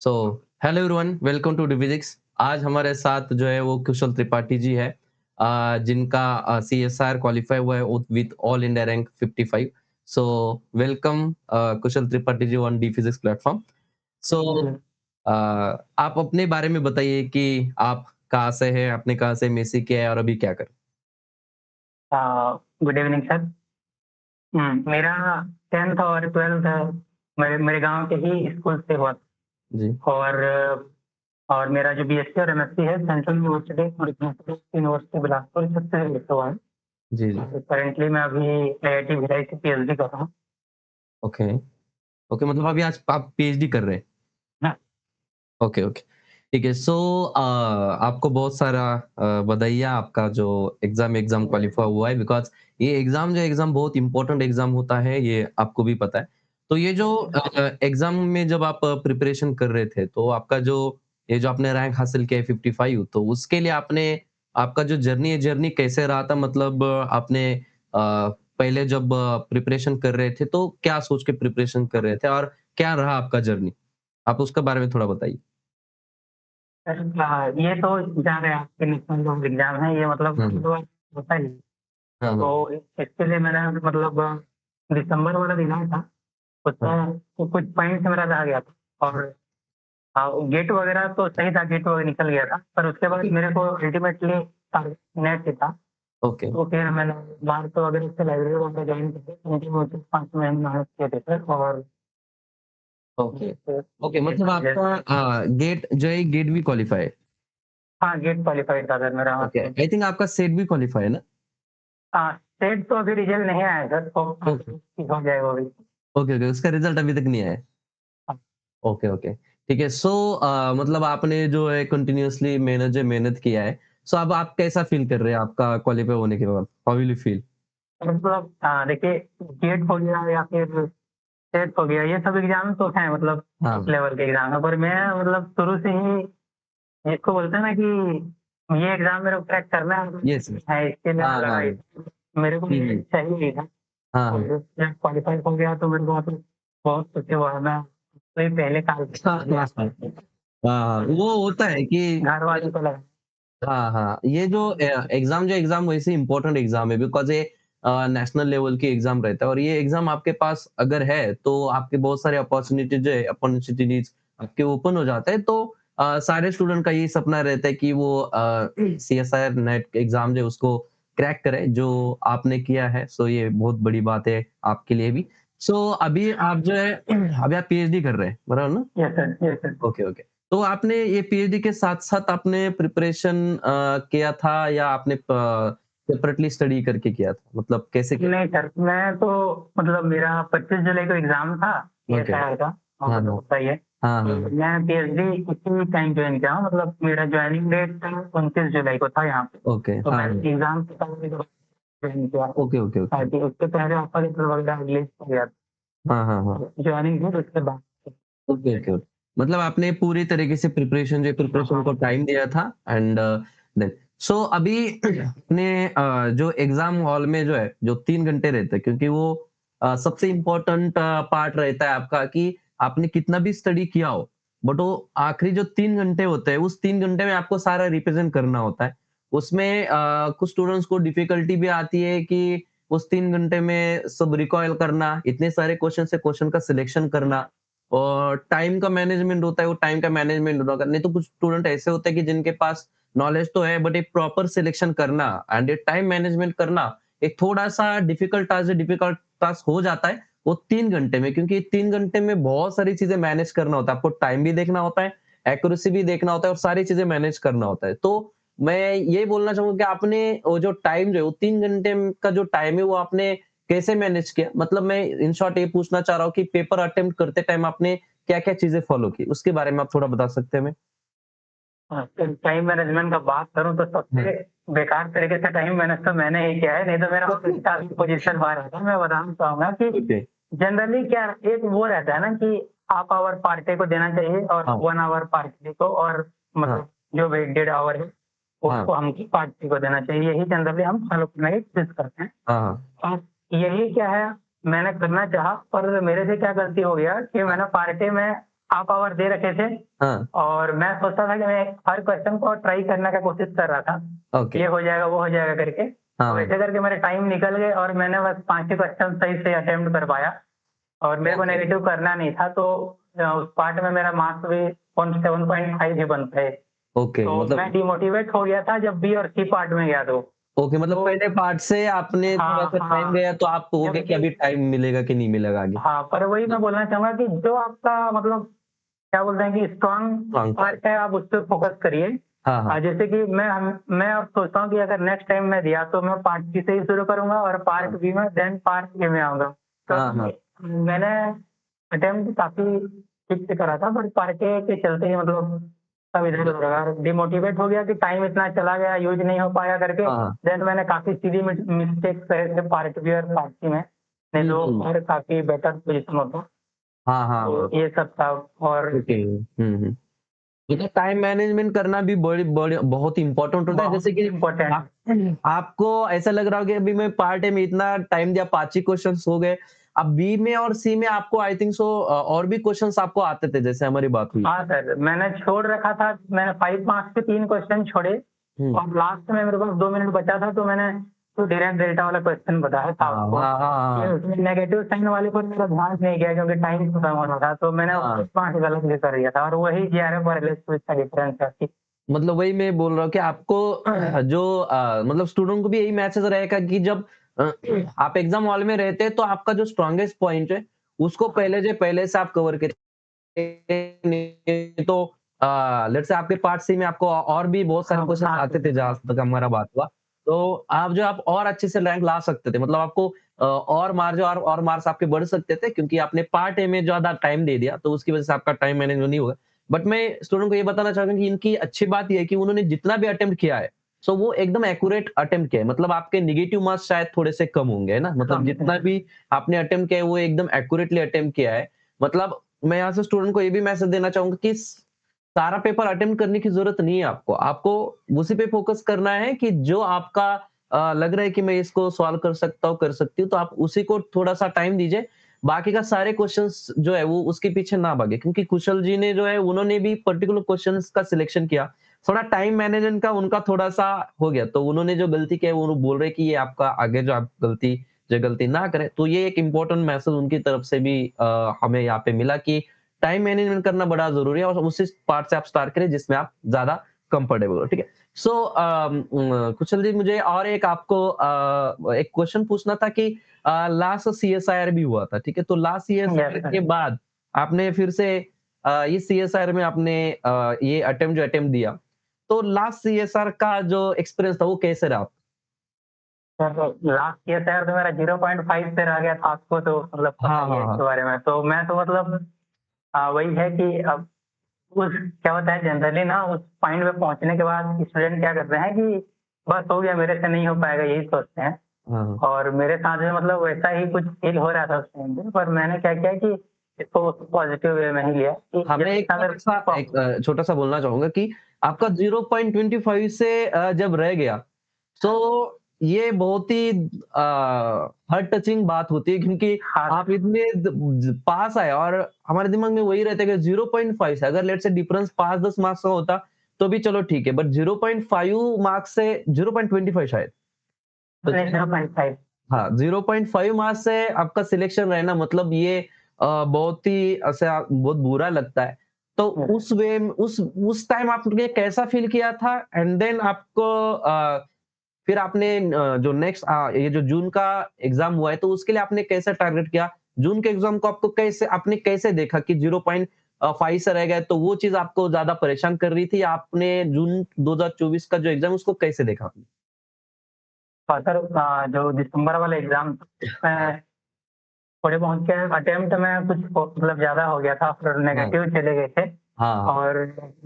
So hello everyone, welcome to डिविजिक्स। आज हमारे साथ जो है वो कुशल त्रिपाठी जी है, जिनका सीएसआर क्वालिफाई हुआ है with all India rank 55। So welcome Kushal Tripathi ji on D physics platform. So आप अपने बारे में बताइए कि आप कहाँ से हैं, आपने कहाँ से एमएससी किया है और अभी क्या कर। Good evening sir. मेरा 10th और 12th मेरे मेरे गाँव के ही स्कूल से हुआ जी, और और मेरा जो बीएससी और एमएससी है सेंट्रल यूनिवर्सिटी यूनिवर्सिटी बिलासपुर से लिखा हुआ है। जी, जी। करंटली मैं अभी आईआईटी भिलाई से पीएचडी कर रहा हूँ। ओके, ओके मतलब अभी आज आप पीएचडी कर रहे हैं। हाँ, ओके, ओके। ठीक है। सो आपको बहुत सारा बधाइयाँ, आपका जो एग्ज़ाम एग्ज़ाम क्वालीफाई हुआ है, बिकॉज़ ये एग्ज़ाम बहुत इम्पोर्टेंट एग्ज़ाम होता है, ये आपको भी पता है। तो ये जो एग्ज़ाम में जब आप प्रिपरेशन कर रहे थे, तो आपका जो ये जो आपने रैंक हासिल किया है 55, तो उसके लिए आपने आपका जो जर्नी है, जर्नी कैसे रहा था? मतलब आपने पहले जब प्रिपरेशन कर रहे थे, तो क्या सोच के प्रिपरेशन कर रहे थे और क्या रहा आपका जर्नी? आप उसके बारे में थोड़ा बताइए। सर ये तो जहाँ पे आपके नेशनल जो एग्जाम है ये मतलब हुँ, हुँ। तो होता ही है। हाँ, हाँ। तो इसके लिए मैंने मतलब दिसंबर वाला दिन आया था, हाँ, उसमें तो कुछ पॉइंट मेरा रह गया था और हाँ, गेट वगैरह तो सही था, गेट वगैरह निकल गया था, पर उसके बाद मेरे को अल्टीमेटली टारगेट नेट ही था। ओके, तो फिर मैंने बाहर तो वगैरह से लाइब्रेरी वगैरह जॉइन की थी, उनकी वो 5 महीने मेहनत किए थे सर और ओके, फिर ओके गेट मतलब क्लियर। आपका गेट जो है गेट भी क्वालीफाई है। हाँ, गेट क्वालिफाइड था सर मेरा ओके, मतलब। आई थिंक आपका सेट भी क्वालीफाई है ना? स्टेट तो अभी रिजल्ट नहीं आया है सर, तो ओके, हो जाएगा वो भी। ओके, ओके उसका रिज़ल्ट अभी तक नहीं आया है। हाँ, ओके, ओके, ठीक है। सो मतलब आपने जो है कंटीन्यूअसली मेहनत किया है। सो अब आप कैसा फ़ील कर रहे हैं आपका क्वालीफाई होने के बाद? How will you feel? मतलब देखिए, गेट हो गया या फिर स्टेट हो गया, ये सब एग्ज़ाम तो हैं मतलब हाँ, लेवल के एग्ज़ाम है, पर मैं मतलब शुरू से ही जिसको बोलते हैं ना कि ये एग्ज़ाम मेरे को क्रैक करना येस, येस। है, इसके लिए मैं हाँ, लगा हाँ। ही मेरे को हुँ, हुँ। चाहिए ही था हाँ, हाँ। और जब क्वालीफाई हो गया तो मेरे को मतलब बहुत खुशी हुआ। मैं तो ये पहले साल हाँ, हाँ, हाँ। हाँ, हाँ, वो होता है कि घर वालों को लगा। हाँ, हाँ। ये जो एग्ज़ाम वैसे इम्पोर्टेंट एग्ज़ाम है, बिकॉज़ ये नेशनल लेवल की एग्ज़ाम रहता है और ये एग्ज़ाम आपके पास अगर है, तो आपके बहुत सारे अपॉर्च्युनिटी जो है अपॉर्च्युनिटीज़ आपके ओपन हो जाते हैं। तो सारे स्टूडेंट का यही सपना रहता है कि वो सीएसआईआर नेट एग्ज़ाम जो है उसको क्रैक करें, जो आपने किया है। सो ये बहुत बड़ी बात है आपके लिए भी। सो अभी आप जो है अभी आप पीएचडी कर रहे हैं, बराबर ना? Yes sir, yes sir. Okay, okay. तो आपने ये पीएचडी के साथ-साथ आपने प्रिपरेशन किया था या आपने सेपरेटली स्टडी करके किया था? मतलब कैसे किया? नहीं सर, मैं तो मतलब मेरा 25 जुलाई को एग्ज़ाम था ओके। सीएसआईआर का, हाँ, आपको तो हाँ। पता ही है। हाँ, हाँ, तो हाँ। मैं पीएचडी उसी टाइम जॉइन किया हूँ, मतलब मेरा जॉइनिंग डेट 29 जुलाई को था यहाँ पे। ओके। तो हाँ, हाँ। मैंने एग्ज़ाम से पहले जॉइन किया ओके, ओके, ओके। ताकि उससे पहले ऑफर लेटर वगैरह रिलीज़ हो गया हाँ, हाँ, हाँ। था। जॉइनिंग डेट उसके बाद। Okay, okay, okay. मतलब आपने पूरी तरीके से प्रिपरेशन को टाइम दिया था एंड देन सो अभी अपने जो एग्ज़ाम हॉल में जो है, जो 3 घंटे रहते हैं क्योंकि वो सबसे इम्पोर्टेंट पार्ट रहता है आपका कि आपने कितना भी स्टडी किया हो, बट वो आखिरी जो 3 घंटे होते हैं, उस 3 घंटे में आपको सारा रिप्रेज़ेंट करना होता है। उसमें कुछ स्टूडेंट्स को डिफ़िकल्टी भी आती है कि उस 3 घंटे में सब रिकॉल करना, इतने सारे क्वेश्चन से क्वेश्चन का सिलेक्शन करना और टाइम का मैनेजमेंट होता है, वो टाइम का मैनेजमेंट होना नहीं तो कुछ स्टूडेंट ऐसे होते हैं कि जिनके पास नॉलेज तो है बट एक प्रॉपर सिलेक्शन करना एंड एक टाइम मैनेजमेंट करना एक थोड़ा-सा डिफिकल्ट टास्क हो जाता है, वो 3 घंटे में क्योंकि 3 घंटे में बहुत सारी चीज़ें मैनेज करना होता है। आपको टाइम भी देखना होता है, एक्यूरेसी भी देखना होता है और सारी चीज़ें मैनेज करना होता है। तो मैं ये बोलना चाहूँगा कि आपने वो जो टाइम जो है, वो 3 घंटे का जो टाइम है, वो आपने कैसे मैनेज किया? मतलब मैं इन शॉर्ट ये पूछना चाह रहा हूँ कि पेपर अटेम्प्ट करते टाइम आपने क्या-क्या चीज़ें फ़ॉलो की? उसके बारे में आप थोड़ा बता सकते हैं हमें? तो टाइम मैनेजमेंट का बात करूँ तो हाँ। सबसे बेकार तरीके से टाइम मैनेज तो मैंने ही किया है, नहीं तो मेरा पोजीशन वहाँ रहता। मैं बताना चाहूँगा कि ओके। जनरली क्या एक वो रहता है ना कि हाफ आवर पार्टी को देना चाहिए और हाँ, 1 आवर पार्टी को और हाँ, मतलब जो वेटेड आवर है, हाँ, उसको हम पार्टी को देना चाहिए। यही जनरली हम फॉलो करने की कोशिश करते हैं। हाँ, हाँ, और यही क्या है, मैंने करना चाहा पर मेरे से क्या गलती हो गया कि मैंने पार्टी में हाफ आवर दे रखे थे हाँ, और मैं सोचता था कि मैं हर क्वेश्चन को ट्राई करने का कोशिश कर रहा था। ओके। ये हो जाएगा, वो हो जाएगा करके। हाँ, तो हाँ, ऐसे करके मेरे टाइम निकल गए और मैंने बस 5 ही क्वेश्चन सही से अटेम्प्ट कर पाया और मेरे को ओके, नेगेटिव करना नहीं था, तो उस पार्ट में मेरा मार्क्स भी 7.5 ही बन पाए। ओके तो मैं मतलब डिमोटिवेट हो गया था जब बी और सी पार्ट में गया तो। ओके मतलब तो पहले पार्ट से आपने हाँ, थोड़ा-सा टाइम हाँ। गया तो आप कहोगे जब कि अभी टाइम मिलेगा कि नहीं मिलेगा आगे? हाँ, पर वही मैं बोलना चाहूँगा कि जो आपका मतलब क्या बोलते हैं कि स्ट्रॉन्ग स्ट्रॉन्ग पार्ट है, आप उस पे फ़ोकस करिए। हाँ, हाँ। जैसे कि मैं अब सोचता हूँ कि अगर नेक्स्ट टाइम मैं दिया तो मैं पार्ट बी से ही शुरू करूँगा और पार्ट हाँ। बी में देन पार्ट ए में आऊँगा। हाँ, हाँ। क्योंकि मैंने अटेम्प्ट काफ़ी ठीक से करा था, बट पार्ट ए के चलते ही मतलब सब इधर-उधर हो गया। डिमोटिवेट हो गया कि टाइम इतना चला गया, यूज़ नहीं हो पाया करके। हाँ, हाँ। देन मैंने काफ़ी सीधी मिस्टेक्स करे थे पार्ट बी और पार्ट सी में, नहीं हुँ, तो हुँ। और काफ़ी बेटर पोज़ीशन होता। हाँ, हाँ, हाँ। तो ये सब था और ओके। हुँ, हुँ। मतलब टाइम मैनेजमेंट करना भी बड़ी बड़ी बहुत इम्पोर्टेंट होता है जैसे बहुत कि इम्पोर्टेंट आप आपको ऐसा लग रहा हो कि अभी मैं पार्ट ए में इतना टाइम दिया 5 ही क्वेश्चंस हो गए। अब बी में और सी में आपको आई थिंक सो और भी क्वेश्चंस आपको आते थे जैसे हमारी बात हुई। हाँ सर, मैंने छोड़ रखा था, मैंने 5 मार्क्स के 3 क्वेश्चन छोड़े हुँ। और लास्ट में मेरे पास 2 मिनट बचा था तो मैंने तो डायरेक्ट डेल्टा वाला क्वेश्चन बताया था हाँ, उसको। हाँ, हाँ, फिर हाँ। उसमें नेगेटिव साइन वाले पर मेरा ध्यान नहीं गया क्योंकि टाइम खत्म हो रहा था, तो मैंने हाँ। 5 मार्क्स गलत भी कर दिया था और वही जीआरएफ और एलएसपी का डिफरेंस है। मतलब वही मैं बोल रहा हूँ कि आपको जो मतलब स्टूडेंट को भी यही मैसेज रहेगा कि जब अ, आप एग्जाम हॉल में रहते हैं तो आपका जो स्ट्रॉन्गेस्ट पॉइंट है उसको पहले से आप कवर करें नहीं तो लेट्स से आपके पार्ट सी में आपको और भी बहुत सारे हाँ, क्वेश्चन हाँ आते सर। थे जहां तक हमारा बात हुआ तो आप और अच्छे से रैंक ला सकते थे मतलब आपको और मार्जिन और मार्क्स आपके बढ़ सकते थे क्योंकि आपने पार्ट ए में ज्यादा टाइम दे दिया तो उसकी वजह से आपका टाइम मैनेजमेंट नहीं होगा बट मैं स्टूडेंट को ये बताना चाहूँगा कि इनकी अच्छी बात ये है कि उन्होंने जितना भी अटेम्प्ट किया है, सो वो एकदम एक्यूरेट अटेम्प्ट किया है। मतलब आपके नेगेटिव मार्क्स शायद थोड़े से कम होंगे, है ना? मतलब कम जितना भी आपने अटेम्प्ट किया है, वो एकदम एक्यूरेटली अटेम्प्ट किया है। मतलब मैं यहाँ से स्टूडेंट को ये भी मैसेज देना चाहूँगा कि सारा पेपर अटेम्प्ट करने की ज़रूरत नहीं है आपको। आपको उसी पे फ़ोकस करना है कि जो आपका लग रहा है कि मैं इसको सॉल्व कर सकता हूँ, कर सकती हूँ, तो आप उसी को थोड़ा-सा टाइम दीजिए। बाकी का सारे क्वेश्चंस जो है वो उसके पीछे ना भागे क्योंकि कुशल जी ने जो है उन्होंने भी पर्टिकुलर क्वेश्चंस का सिलेक्शन किया। थोड़ा टाइम मैनेजमेंट का उनका थोड़ा-सा हो गया, तो उन्होंने जो गलती की है वो बोल रहे हैं कि ये आपका आगे जो आप गलती ना करें। तो ये एक इम्पोर्टेंट मैसेज उनकी तरफ से भी हमें यहाँ पे मिला कि टाइम मैनेजमेंट करना बड़ा ज़रूरी है और उसी पार्ट से आप स्टार्ट करें जिसमें आप ज़्यादा कंफर्टेबल हो, ठीक है? सो कुशल जी मुझे और एक आपको एक क्वेश्चन पूछना था कि लास्ट सीएसआईआर भी हुआ था, ठीक है? तो लास्ट यस सीएसआईआर के सर। बाद आपने फिर से इस सीएसआईआर में आपने ये अटेम्प्ट दिया, तो लास्ट सीएसआर का जो एक्सपीरियंस था वो कैसे रहा? सर लास्ट ईयर शायद मेरा 0.5 से रह गया था, आपको तो मतलब पता हाँ, ही है हाँ, हाँ। इसके बारे में। तो मैं तो मतलब वही है कि अब उस क्या होता है जनरली ना उस पॉइंट पे पहुँचने के बाद स्टूडेंट क्या करते हैं कि बस हो गया मेरे से नहीं हो पाएगा यही सोचते हैं। हाँ, हाँ। और मेरे साथ में मतलब वैसा ही कुछ फ़ील हो रहा था उस टाइम पे, पर मैंने क्या किया कि इसको पॉज़िटिव वे में ही लिया कि हाँ, मैं एक जैसे अगर छोटा-सा प एक छोटा-सा बोलना चाहूँगा कि आपका 0.25 से जब रह गया, तो ये बहुत ही हार्ट टचिंग बात होती है क्योंकि हाँ, आप इतने पास आए और हमारे दिमाग में वही रहता है कि 0.5 से अगर लेट्स से डिफरेंस 5-10 मार्क्स का होता, तो भी चलो ठीक है, बट 0.5 मार्क्स से 0.25 शायद। तो नहीं 0.5 हाँ, 0.5 मार्क्स से आपका सिलेक्शन रहना मतलब ये बहुत ही ऐसा बहुत बुरा लगता है। तो उस वे में उस टाइम आपने कैसा फ़ील किया था? एंड देन आपको फिर आपने जो नेक्स्ट ये जो जून का एग्ज़ाम हुआ है, तो उसके लिए आपने कैसा टारगेट किया? जून के एग्ज़ाम को आपने कैसे देखा कि 0.5 से रह गए, तो वो चीज़ आपको ज़्यादा परेशान कर रही थी या आपने जून 2024 का जो एग्ज़ाम है, उसको कैसे देखा आपने? सर जो दिसंबर वाला एग्ज़ाम मैं थोड़े बहुत के अटेम्प्ट में कुछ मतलब ज़्यादा हो गया था, फिर हाँ। नेगेटिव चले गए थे हाँ, हाँ। और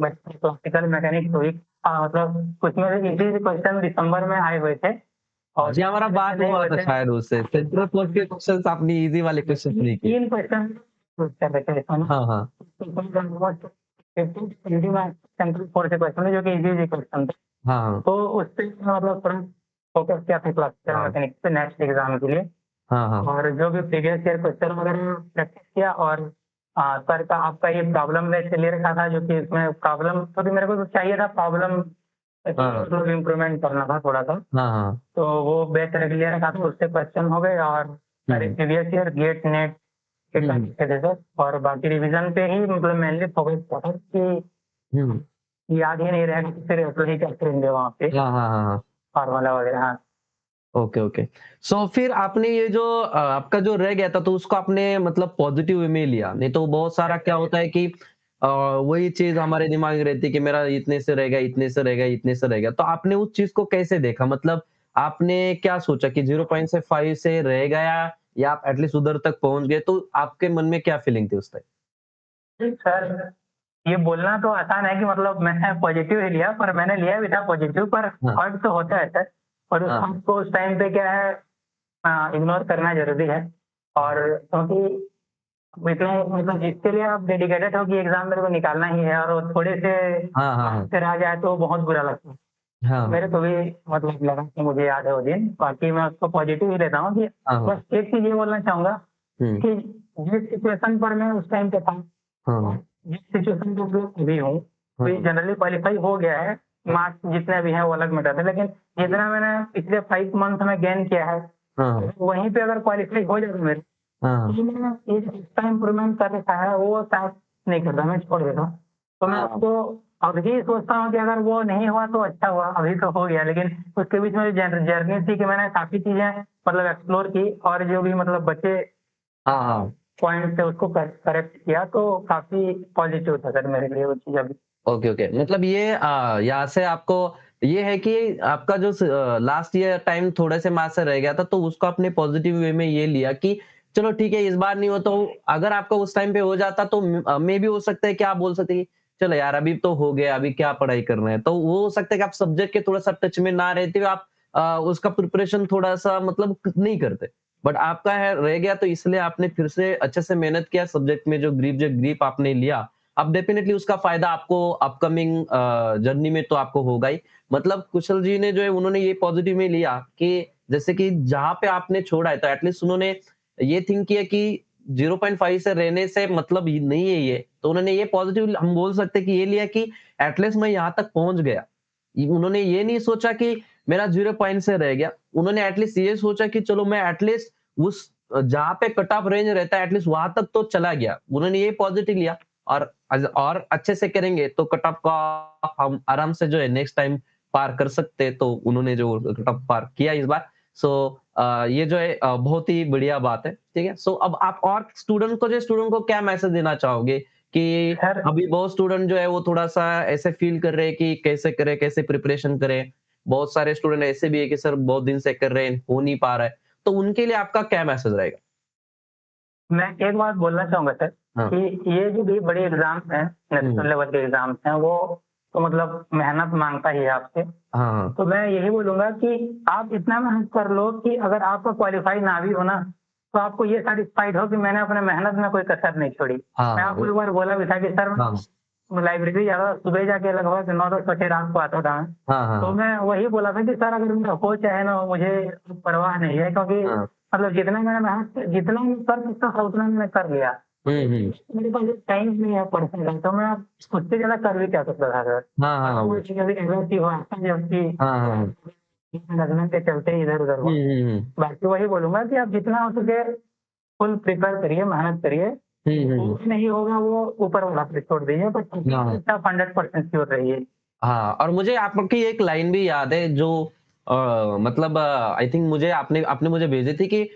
मैं क्लासिकल मैकेनिक्स हुई। मतलब उसमें से इजी क्वेश्चन दिसंबर में आए हुए थे हाँ और जी, हमारा मेरे से बात नहीं हुआ हुए था थे। शायद उससे। सेंट्रल पोस्ट के क्वेश्चन्स आपने ईज़ी वाले क्वेश्चन्स नहीं किए। 3 क्वेश्चन पूछ कर रखे थे इसमें। हाँ, हाँ। 15 से 20 मार्क्स सेंट्रल बोर्ड से क्वेश्चन थे जो कि इजी क्वेश्चन थे। हाँ, हाँ। तो उसपे मतलब थोड़ा फोकस किया था क्लासिकल हाँ। मैकेनिक्स पे नेक्स्ट एग्ज़ाम के लिए हाँ, हाँ। और जो भी प्रीवियस ईयर क्वेश्चन वगैरह प्रैक्टिस किया और सर का आपका ये प्रॉब्लम मैं इसलिए रखा था जो कि इसमें प्रॉब्लम तो भी मेरे को तो चाहिए था प्रॉब्लम हाँ, मतलब इम्प्रूवमेंट करना था थोड़ा-सा। हाँ, हाँ। तो वो बेस्ट रख लिया रखा था, उससे क्वेश्चन हो गए और सारे हुँ, प्रीवियस ईयर गेट, नेट के हुँ, टाइप के थे सर और बाकी रिवीजन पे ही मतलब मेनली फोकस किया था कि हुँ। याद ही नहीं रहेगा तो फिर अप्लाई क्या करेंगे वहाँ पे हाँ, हाँ, हाँ, हाँ। फार्मूला वगैरह। हाँ। Okay, okay. सो फिर आपने ये जो आपका जो रह गया था तो उसको आपने मतलब पॉज़िटिव वे में लिया। नहीं तो बहुत सारा क्या होता है कि वही चीज़ हमारे दिमाग में रहती है कि मेरा इतने से रह गया, इतने से रह गया, इतने से रह गया। तो आपने उस चीज़ को कैसे देखा? मतलब आपने क्या सोचा कि 0 पॉइंट से 5 से रह गया या आप एट लीस्ट उधर तक पहुँच गए, तो आपके मन में क्या फीलिंग थी उस टाइम? सर, ये बोलना तो आसान है कि मतलब मैंने पॉज़िटिव ही लिया, पर मैंने लिया भी था पॉज़िटिव पर हाँ, हर्ट तो होता है सर और उस हाँ, हर्ट को उस टाइम पे क्या है इग्नोर करना ज़रूरी है और क्योंकि इतना मतलब जिसके लिए आप डेडिकेटेड हो कि एग्ज़ाम मेरे को निकालना ही है और वो थोड़े से हाँ, हाँ, हाँ, मार्क्स से रह जाए तो बहुत बुरा लगता है। हाँ, मेरे को भी मतलब लगा कि मुझे याद है वो दिन, बाकी मैं उसको पॉज़िटिव ही लेता हूँ कि हाँ, हाँ, बस एक चीज़ ये बोलना चाहूँगा हुँ, कि जिस सिचुएशन पर मैं उस टाइम पे था हाँ, और जिस सिचुएशन पे मैं अभी हूँ, तो ये हाँ, जनरली क्वालीफाई हो गया है। मार्क्स जितने भी हैं वो अलग मैटर है, लेकिन जितना मैंने पिछले 5 मंथ में गेन किया है, हाँ, वहीं पे अगर क्वालीफाई हो जाता मेरे हाँ, तो मैंने ये जो एक्स्ट्रा इम्प्रूवमेंट कर रखा है वो शायद नहीं करता, मैं छोड़ देता हूँ। तो मैं हाँ, उसको अभी सोचता हूँ कि अगर वो नहीं हुआ तो अच्छा हुआ, अभी तो हो गया लेकिन उसके बीच में जो जर्नी थी कि मैंने काफ़ी चीज़ें मतलब एक्सप्लोर की और जो भी मतलब बचे हाँ, हाँ। पॉइंट थे उसको करेक्ट किया तो काफ़ी पॉज़िटिव था सर मेरे लिए वो चीज़ अभी। Okay, okay. मतलब ये यहाँ से आपको ये है कि आपका जो लास्ट ईयर टाइम थोड़े से मार्क्स से रह गया था, तो उसको आपने पॉज़िटिव वे में ये लिया कि चलो ठीक है, इस बार नहीं हुआ तो अगर आपका उस टाइम पे हो जाता तो मेबी हो सकता है कि आप बोल सकते कि चलो यार अभी तो हो गया, अभी क्या पढ़ाई करना है। तो वो हो सकता है कि आप सब्जेक्ट के थोड़ा-सा टच में ना रहते हुए आप उसका प्रिपरेशन थोड़ा-सा मतलब नहीं करते। बट आपका है रह गया तो इसलिए आपने फिर से अच्छे से मेहनत किया सब्जेक्ट में जो ग्रिप आपने लिया अब डेफिनेटली उसका फ़ायदा आपको अपकमिंग जर्नी में तो आपको होगा ही। मतलब कुशल जी ने जो है उन्होंने ये पॉज़िटिव में लिया कि जैसे कि जहाँ पे आपने छोड़ा है तो एट लीस्ट उन्होंने ये थिंक किया कि 0.5 से रहने से मतलब ही नहीं है ये। तो उन्होंने ये पॉज़िटिव हम बोल सकते हैं कि ये लिया कि एट लीस्ट मैं यहाँ तक पहुँच गया। उन्होंने ये नहीं सोचा कि मेरा 0 पॉइंट से रह गया। उन्होंने एट लीस्ट ये सोचा कि चलो मैं एट लीस्ट उस जहाँ पे कट ऑफ रेंज रहता है एट लीस्ट वहाँ तक तो चला गया। उन्होंने ये पॉज़िटिव लिया। और अच्छे से करेंगे तो कट ऑफ का हम आराम से जो है नेक्स्ट टाइम पार कर सकते हैं, तो उन्होंने जो कट ऑफ पार किया इस बार। सो ये जो है बहुत ही बढ़िया बात है, ठीक है? सो अब आप और स्टूडेंट को क्या मैसेज देना चाहोगे कि सर अभी बहुत स्टूडेंट जो है वो थोड़ा-सा ऐसे फील कर रहे हैं कि कैसे करें, कैसे प्रिपरेशन करें? बहुत सारे स्टूडेंट ऐसे भी है कि सर बहुत दिन से कर रहे हैं, हो नहीं पा रहा है। तो उनके लिए आपका क्या मैसेज रहेगा? मैं एक बात बोलना चाहूँगा सर हाँ। कि ये जो भी बड़े एग्ज़ाम्स हैं, नेशनल हुँ। लेवल के एग्ज़ाम्स हैं, वो तो मतलब मेहनत माँगता ही है आपसे। हाँ, हाँ। तो मैं यही बोलूँगा कि आप इतना मेहनत कर लो कि अगर आपका क्वालीफाई ना भी हो ना, तो आपको ये सैटिस्फाइड हो कि मैंने अपने मेहनत में कोई कसर नहीं छोड़ी। हाँ, मैं हाँ। आपको एक बार बोला भी था कि सर हाँ, मैं लाइब्रेरी जाता था, सुबह जाके लगभग 9-10 बजे रात को आता था मैं। हाँ, हाँ, तो हाँ। मैं वही बोला था कि सर अगर मेरा हो चाहे ना हो मुझे परवाह नहीं है क्योंकि हाँ। मतलब जितना मैं कर सकता था उतना मैंने कर लिया। हुँ, हुँ। मेरे पास टाइम नहीं है पढ़ने का, तो मैं उससे ज़्यादा कर भी क्या सकता था सर। हाँ, हाँ, हाँ, वो वो चीज़ अभी एग्ज़ैक्ट हुआ जबकि हाँ, हाँ, हाँ। लगने के चलते इधर-उधर हुँ, हुआ। हुँ, हुँ। बाकी वही बोलूँगा कि आप जितना हो सके फुल प्रिपेयर करिए, मेहनत करिए। हुँ, हुँ, जो हुँ। भी नहीं होगा वो ऊपर वाला पे छोड़ दीजिए, बट हाँ, आप 100% श्योर रहिए। हाँ और मुझे आपकी एक लाइन भी याद है जो मतलब आई थिंक मुझे आपने आपने मुझे भेजी थी कि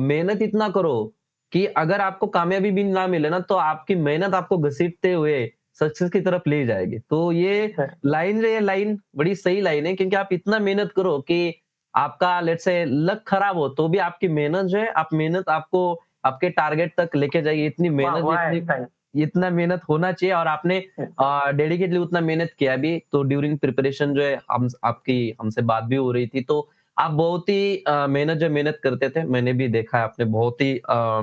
मेहनत इतना करो कि अगर आपको कामयाबी भी ना मिले ना तो आपकी मेहनत आपको घसीटते हुए सक्सेस की तरफ ले जाएगी। तो ये लाइन बड़ी सही लाइन है क्योंकि आप इतना मेहनत करो कि आपका लेट्स से लक खराब हो तो भी आपकी मेहनत जो है आप मेहनत आपको आपके टारगेट तक लेके जाएगी। हुआ हुआ है ऐसा ही। इतना मेहनत होना चाहिए और आपने डेडिकेटली उतना मेहनत किया भी तो ड्यूरिंग प्रिपरेशन जो है हम आपकी हमसे बात भी हो रही थी तो आप बहुत ही मेहनत करते थे मैंने भी देखा है आपने बहुत ही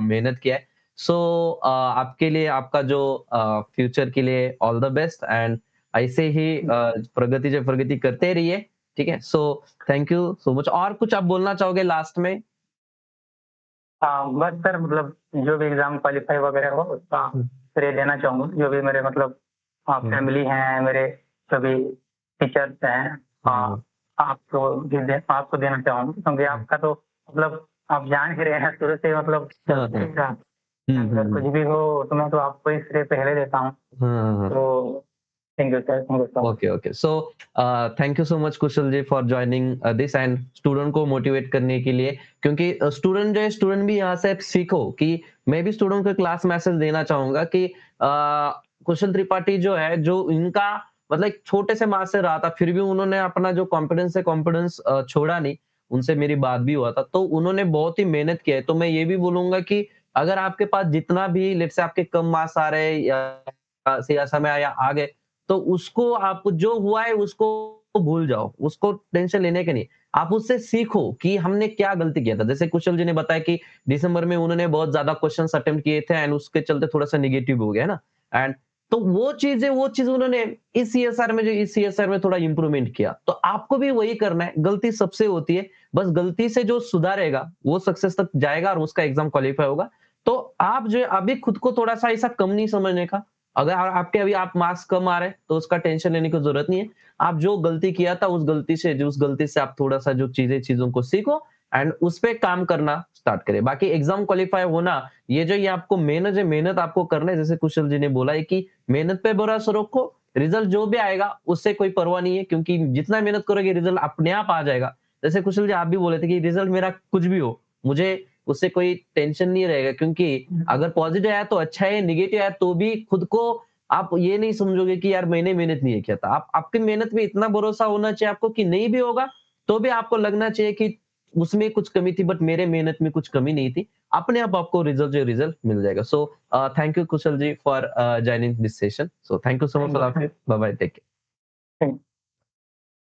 मेहनत किया है सो आपके लिए आपका जो फ्यूचर के लिए ऑल द बेस्ट एंड ऐसे ही प्रगति करते रहिए ठीक है सो थैंक यू सो मच और कुछ आप बोलना चाहोगे लास्ट में बस सर मतलब जो भी एग्जाम क्वालिफाई वगैरह हो उसका श्रेय देना चाहूँगा, जो भी मेरे मतलब फैमिली हैं, मेरे सभी टीचर्स हैं, हाँ। आपको देना चाहूँगा क्योंकि आपका तो मतलब आप जान ही रहे हैं शुरू से मतलब हाँ, हाँ। अगर कुछ भी हो तो मैं तो आपको ही श्रेय पहले देता हूँ। हाँ। तो thank you sir, thank you so much. Okay, okay. So thank you so much Kushal ji for joining this and student को मोटिवेट करने के लिए, क्योंकि स्टूडेंट जो है, स्टूडेंट भी यहाँ से सीखो कि मैं भी स्टूडेंट को क्लास मैसेज देना चाहूँगा कि कुशल त्रिपाठी जो है, जो इनका मतलब एक छोटे से मार्क्स से रहा था, फिर भी उन्होंने अपना जो कॉन्फिडेंस है, कॉन्फिडेंस छोड़ा नहीं। उनसे मेरी बात भी हुआ था, तो उन्होंने बहुत ही मेहनत किया है। तो मैं ये भी बोलूँगा कि अगर आपके पास जितना भी लेट्स से आपके कम मार्क्स आ रहे हैं या समय या आ गए, तो उसको आप जो हुआ है उसको भूल जाओ, उसको टेंशन लेने के नहीं। आप उससे सीखो कि हमने क्या गलती किया था। जैसे कुशल जी ने बताया कि दिसंबर में उन्होंने बहुत ज़्यादा क्वेश्चन्स अटेम्प्ट किए थे एंड उसके चलते थोड़ा-सा नेगेटिव हो गया, है ना? एंड तो वो चीज़ उन्होंने इस सीएसआर में थोड़ा इम्प्रूवमेंट किया। तो आपको भी वही करना है, गलती सबसे होती है। बस गलती से जो सुधारेगा, वो सक्सेस तक जाएगा और उसका एग्ज़ाम क्वालीफाई होगा। तो आप जो है अभी खुद को थोड़ा-सा ऐसा कम नहीं समझने का। अगर आपके अभी आप मार्क्स कम आ रहे हैं, तो उसका टेंशन लेने की ज़रूरत नहीं है। आप जो गलती किया था, उस गलती से आप थोड़ा-सा जो चीज़ों को सीखो एंड उस पे काम करना स्टार्ट करें। बाकी एग्ज़ाम क्वालीफाई होना, ये आपको मेहनत आपको करना है। जैसे कुशल जी ने बोला है कि मेहनत पे भरोसा रखो, रिज़ल्ट जो भी आएगा, उससे कोई परवाह नहीं है क्योंकि जितना मेहनत करोगे, रिज़ल्ट अपने आप आ जाएगा। जैसे कुशल जी आप भी बोले थे कि रिज़ल्ट मेरा कुछ भी हो, मुझे उससे कोई टेंशन नहीं रहेगा क्योंकि अगर पॉज़िटिव आया तो अच्छा है, नेगेटिव आया तो भी खुद को आप ये नहीं समझोगे कि यार मैंने मेहनत नहीं किया था। आप आपकी मेहनत पे इतना भरोसा होना चाहिए आपको कि नहीं भी होगा, तो भी आपको लगना चाहिए कि उसमें कुछ कमी थी बट मेरे मेहनत में कुछ कमी नहीं थी। अपने आप आपको रिज़ल्ट मिल जाएगा। So thank you Kushal ji for joining this session. So thank you so much thank for you, laughing. Bye bye, take care. Thank